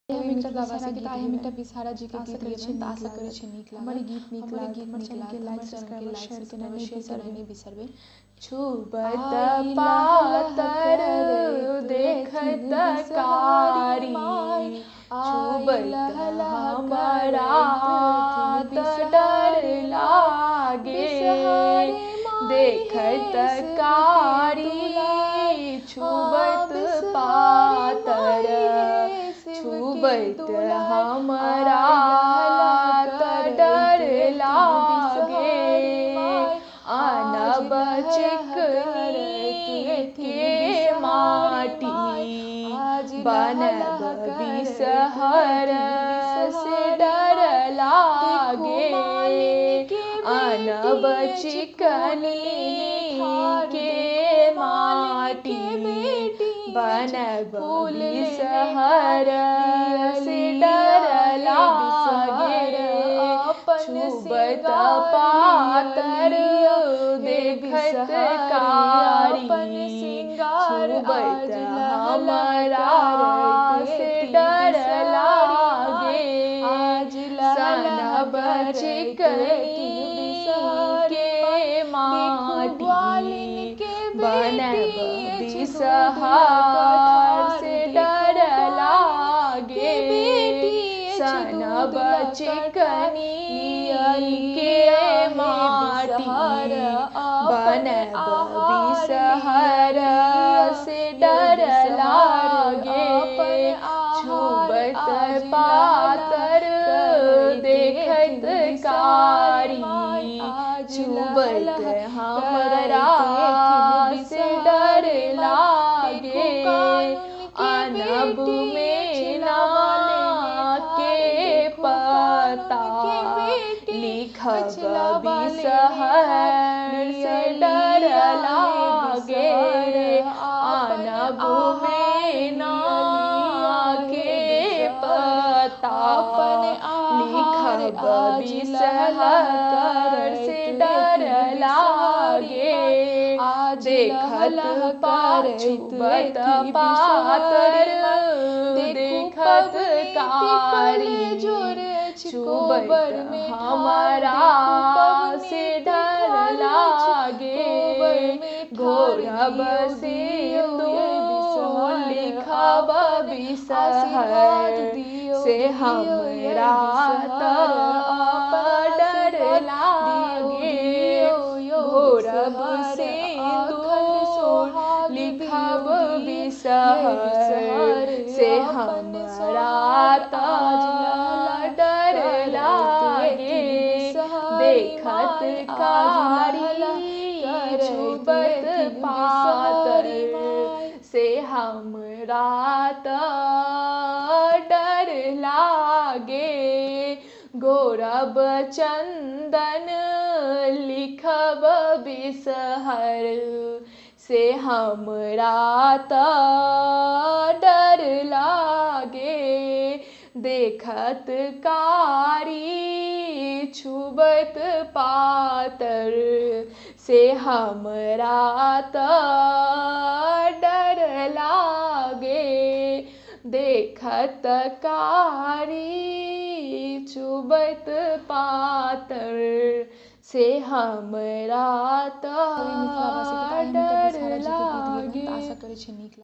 हम एकटा विषहारा गीत हम एकटा विषहारा जी के गीत गबै त आशा करै छी नीक लागत। हमर गीत नीक लागत, हमर चैनल के लाइक सब्सक्राइब शेयर केनाइ नहीं बिसरबै। छुबत पातर देखत कारी, छुबत हमरा त डर लागे। देखत कारी छुबत पातर, छुबत हमरा त डर लागे। आनब चिकनी के माटी, बनब बिषहर से डर लागे। आनब चिकनी के माटी, बनब बिषहर से डर लागे। छुबत पातर देखत कारी, छुबत हमरा से डर लागे। सनब चिकनी के माटी, बनब बिषहर से डर लागे। सनब चिकनी के माटी, बनब बिषहर से डर लागे। छुबत पातर देखत कारी, छुबत हमरा से डर लागे। आनब मेना के पता, लिखब बिषहर से डर लागे। आनब मेना के पता, लिखब बिषहर से डर लागे। देखत छुबत पातर देखत कारी, छुबत हमरा से डर लागे। घोरब सिंदूर लिखब बिषहर से हमरा त डर लागे। घोरब सिंदूर लिखब बिषहर से हमरा त डर लागे। देखत कारी छुबत पातर से हमरा त डर लागे। घोरब चंदन लिखब बिषहर से हमरा त डर लागे। देखत कारी छुबत पातर से हमरा त डर लागे। देखत कारी छुबत पातर से हमरा त डर लागे। आशा करै छी नीक लागत।